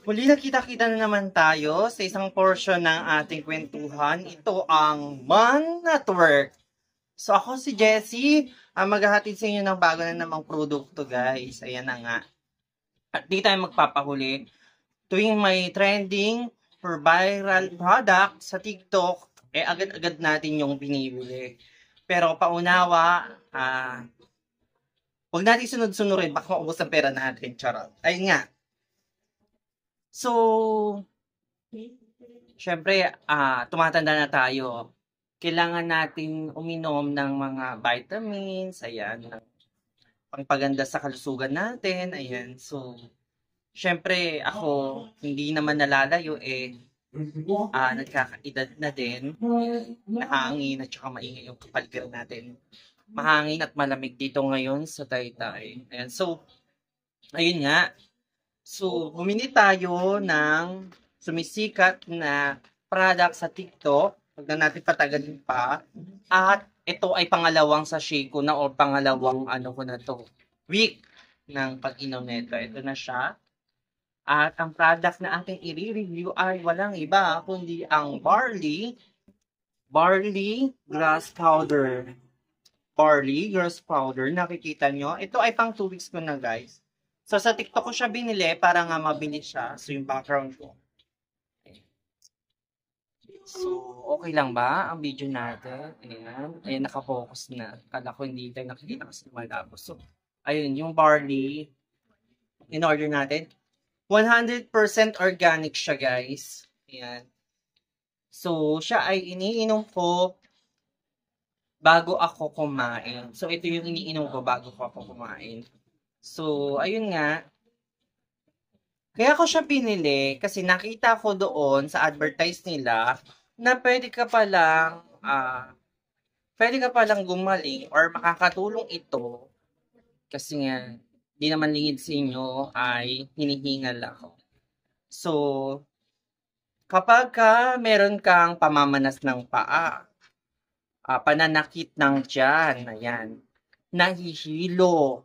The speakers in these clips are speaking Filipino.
Muli nakita-kita na naman tayo sa isang portion ng ating kwentuhan. Ito ang Man Network. So ako si Jessie, ang maghahatid sa inyo ng bago na namang produkto guys. Ayan na nga. At di tayo magpapahuli. Tuwing may trending for viral product sa TikTok, agad-agad natin yung binibili. Pero paunawa, huwag natin sunod-sunurin, baka maubos ang pera natin. Charot. Ayun nga. So, syempre, tumatanda na tayo. Kailangan natin uminom ng mga vitamins, ayan, pangpaganda sa kalusugan natin, ayan. So, syempre, ako, hindi naman nalalayo, nagkakaedad na din, nahangin at saka maingay yung kapaligiran natin. Mahangin at malamig dito ngayon sa Taytay. Ayan, so, ayun nga. So, bumili tayo ng sumisikat na product sa TikTok. Huwag na natin patagalin pa. At ito ay pangalawang sachet ko na o pangalawang ko na to. Week ng pag-inom nito. Ito na siya. At ang product na aking i-review ay walang iba kundi ang barley grass powder. Barley grass powder. Nakikita nyo? Ito ay pang 2 weeks ko na guys. So, sa TikTok ko siya binili para nga mabilis siya. So, yung background ko. So, okay lang ba ang video natin? Ayan. Ayan, nakafocus na. Kala ko hindi tayo nakikita kasi malabo. So, ayun, yung barley. In order natin. 100% organic siya, guys. Ayan. So, siya ay iniinom ko bago ako kumain. So, ito yung iniinom ko bago ako kumain. So, ayun nga. Kaya ko siya pinili kasi nakita ko doon sa advertise nila na pwede ka palang gumaling or makakatulong ito kasi nga di naman lingid sa inyo ay hinihingal ako. So, kapag meron kang pamamanas ng paa, pananakit ng tiyan, ayan, nahihilo,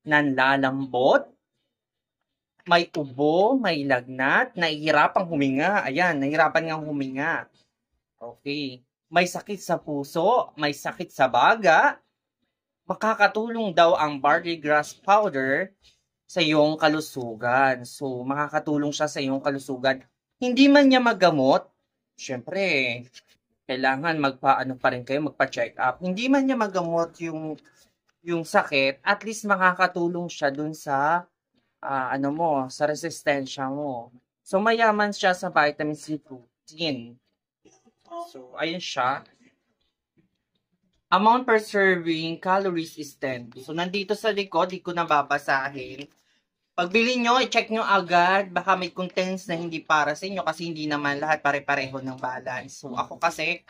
nanlalambot, may ubo, may lagnat, nahihirapang huminga. Ayan, nahihirapan nga huminga. Okay. May sakit sa puso, may sakit sa baga. Makakatulong daw ang barley grass powder sa iyong kalusugan. So, makakatulong siya sa iyong kalusugan. Hindi man niya magamot, syempre, kailangan pa rin kayo, magpa-check up. Hindi man niya magamot yung sakit, at least makakatulong siya dun sa sa resistensya mo. So, mayaman siya sa vitamin C protein. So, ayun siya. Amount per serving, calories is 10. So, nandito sa likod, di ko na babasahin. Pagbili nyo, i-check nyo agad. Baka may contents na hindi para sa inyo kasi hindi naman lahat pare-pareho ng balance. So, ako kasi,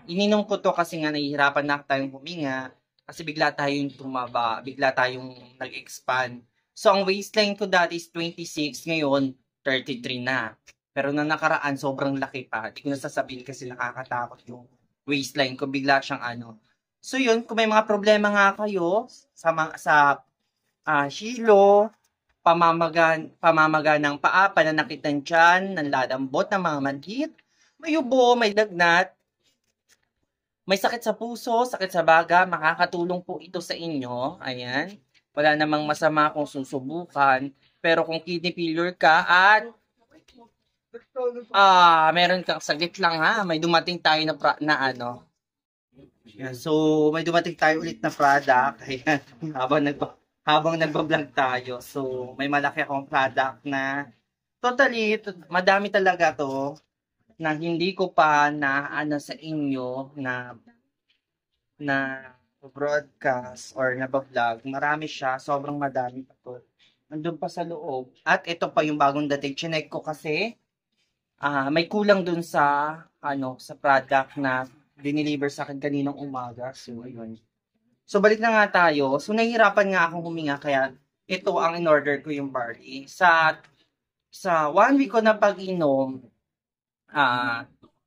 ininom ko to kasi nga nahihirapan na tayong huminga. Kasi bigla tayong tumaba, bigla tayong nag-expand. So, ang waistline ko dati is 26, ngayon 33 na. Pero na nakaraan, sobrang laki pa. Hindi ko nasasabihin kasi nakakatakot yung waistline ko. Bigla siyang So, yun, kung may mga problema nga kayo sa hilo, pamamaga ng paa, pananakit ng tiyan, nanlalambot ng mga manhid, may ubo, may lagnat, may sakit sa puso, sakit sa baga, makakatulong po ito sa inyo. Ayan. Wala namang masama kung susubukan. Pero kung kidney failure ka at meron kang saglit lang ha, may dumating tayo Yan. So, may dumating tayo ulit na product. Ayan. habang nagba-vlog tayo. So, may malaki akong product na totally, madami talaga to na hindi ko pa sa inyo na broadcast or naba-vlog. Marami siya, sobrang madami pa to. Nandun pa sa loob. At ito pa yung bagong dating. Chinek ko kasi may kulang dun sa sa product na dineliver sa akin kaninang umaga. So, ayun. So, balik na nga tayo. So, nahihirapan nga akong huminga kaya ito ang in-order ko yung barley. Sa 1 week ko na pag-inom,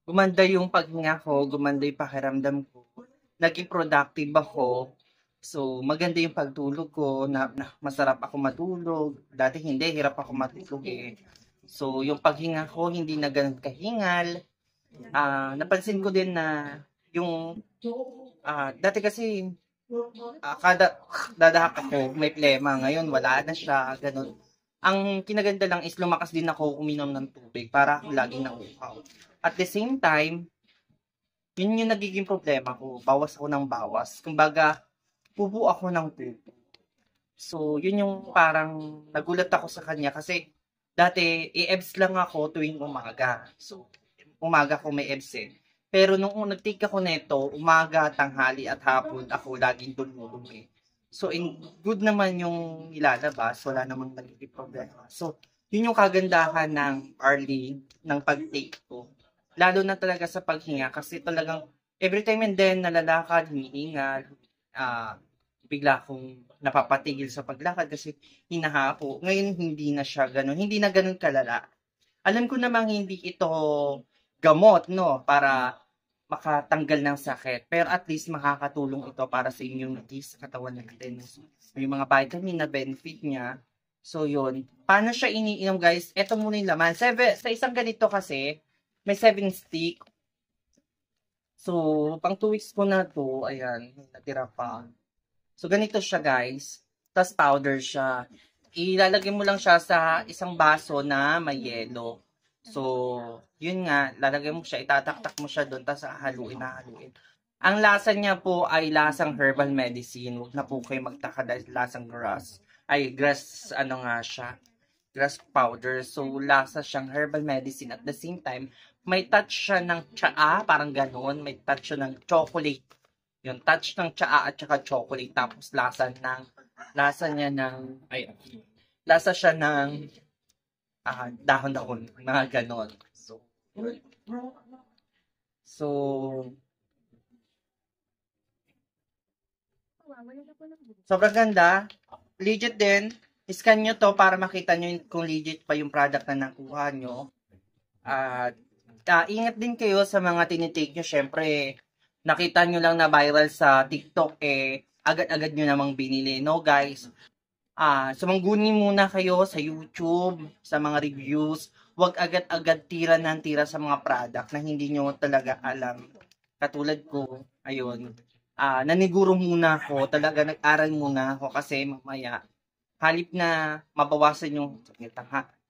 gumanda yung paghinga ko, gumanda yung pakiramdam ko. Naging productive ako. So, maganda yung pagtulog ko, masarap ako matulog. Dati hindi, hirap ako matulog eh. So, yung paghinga ko, hindi na ganun kahingal. Napansin ko din na yung, dati kasi, kada dadahak ako, may plema. Ngayon, wala na siya, ganun. Ang kinaganda lang is lumakas din ako uminom ng tubig para ako laging nauuhaw. At the same time, yun yung nagiging problema ko. Bawas ako ng bawas. Kumbaga, pupo ako ng pupo. So, yun yung parang nagulat ako sa kanya kasi dati i-EBS lang ako tuwing umaga. So, umaga ko may EBS eh. Pero nung nag-take ako neto, umaga, tanghali at hapon ako laging dumulong eh. So, in good naman yung ilalabas, wala namang nagiging problema. So, yun yung kagandahan ng early ng pag-take ko. Lalo na talaga sa paghinga kasi talagang every time and then nalalakad, hinihingal, bigla akong napapatigil sa paglakad kasi hinahapo. Ngayon hindi na siya ganun, hindi na ganun kalala. Alam ko namang hindi ito gamot, no, para makatanggal ng sakit. Pero at least makakatulong ito para sa immunity sa katawan natin. So, may mga vitamin na benefit niya. So, yun. Paano siya iniinom, guys? Ito muna yung laman. Sa isang ganito kasi, may 7 stick. So, pang 2 weeks ko na to. Ayan, natira pa. So, ganito siya, guys. Tapos, powder siya. Ilalagay mo lang siya sa isang baso na may yelo. So, yun nga, lalagay mo siya, itataktak mo siya doon, tapos haluin. Ang lasa niya po ay lasang herbal medicine. Huwag na po kayo magtaka dahil lasang grass. Ano nga siya, grass powder. So, lasa siyang herbal medicine. At the same time, may touch siya ng tsaa, parang ganoon. May touch siya ng chocolate. Yung touch ng tsaa at saka chocolate. Tapos, lasa siya ng dahon-dahon, mga ganon. So, sobrang ganda. Legit din. Scan nyo to para makita nyo kung legit pa yung product na nakuha nyo. At ingat din kayo sa mga tinitake nyo. Syempre, nakita nyo lang na viral sa TikTok, agad-agad nyo namang binili. No, guys? Sumangguni muna kayo sa YouTube, sa mga reviews. Huwag agad-agad tira ng tira sa mga product na hindi nyo talaga alam. Katulad ko, ayun. Naniguro muna ako, talaga nag-aral muna ako kasi mamaya, halip na mabawasan yung,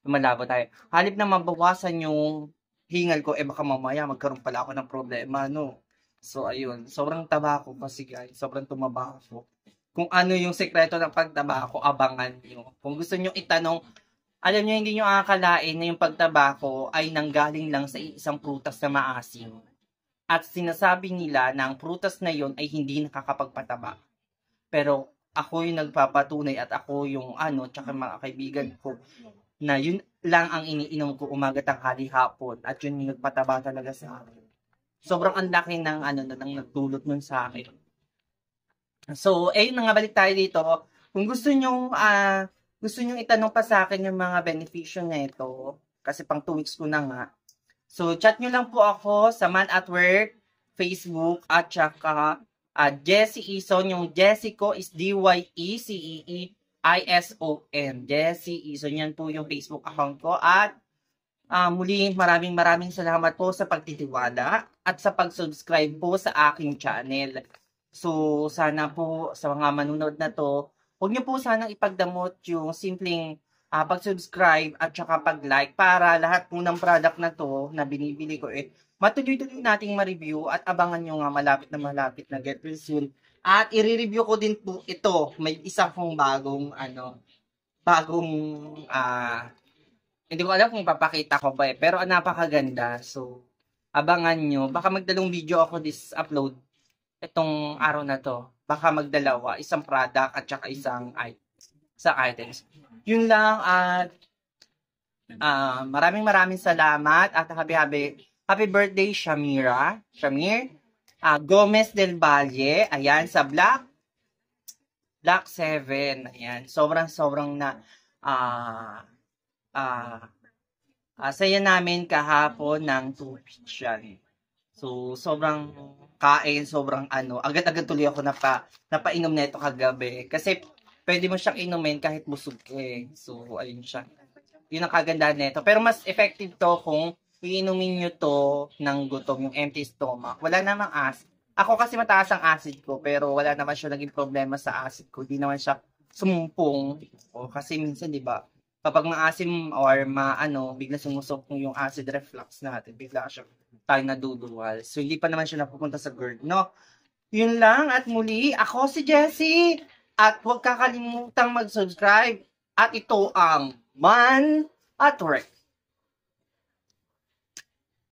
malabo tayo. Halip na mabawasan yung hingal ko, baka mamaya magkaroon pala ako ng problema, no? So, ayun. Sobrang taba ko kasi guys. Sobrang tumaba ako. Kung ano yung sekreto ng pagtaba ko, abangan nyo. Kung gusto nyo itanong, alam nyo, hindi nyo akalain na yung pagtaba ko ay nanggaling lang sa isang prutas na maasim. At sinasabi nila na ang prutas na yon ay hindi nakakapagpataba. Pero ako yung nagpapatunay at ako yung tsaka mga kaibigan ko na yun lang ang iniinom ko umaga, tanghali, hapon. At yun yung nagpataba talaga sa akin. Sobrang ang laki ng nang nagdulot nun sa akin. So, ayun na nga, balik tayo dito. Kung gusto nyong itanong pa sa akin yung mga benepisyo na ito, kasi pang 2 weeks ko na nga. So, chat nyo lang po ako sa Man at Work, Facebook, at saka Jessie Ison. Yung Jessie ko is DYECEEISON. Jessie Ison. Yan po yung Facebook account ko. At muli, maraming salamat po sa pagtitiwala at sa pag-subscribe po sa aking channel. So, sana po sa mga manunood na to, huwag niyo po sanang ipagdamot yung simpleng pag-subscribe at saka pag-like para lahat po ng product na to na binibili ko matuloy-tuloy nating ma-review at abangan nyo nga malapit na get well soon. At i-review ko din po ito. May isa kong bagong hindi ko alam kung papakita ko ba pero napakaganda. So, abangan nyo. Baka magdalong video ako upload itong araw na to. Baka magdalawa. Isang product at saka isang items. Yun lang at maraming salamat at happy birthday Shamir Gomez del Valle. Ayan, sa Black 7. Ayan, sobrang na saya namin kahapon ng 2 weeks yan. So, sobrang kain, sobrang ano, agad-agad tuloy ako napainom na ito kagabi. Kasi, pwede mo siyang inumin kahit busog ka eh. So, ayun siya. Yun ang kagandahan nito. Pero mas effective to kung iinumin nyo to ng gutom, yung empty stomach. Wala namang acid. Ako kasi mataas ang acid ko, pero wala naman siya naging problema sa acid ko. Di naman siya sumumpong. O, kasi minsan, di ba, kapag maasim or maano, bigla sumusok yung acid reflux natin, bigla siya tayo naduduwal. So, hindi pa naman siya napupunta sa GERD, no? Yun lang, at muli, ako si Jessie. At huwag kakalimutang mag-subscribe. At ito ang Man at Work.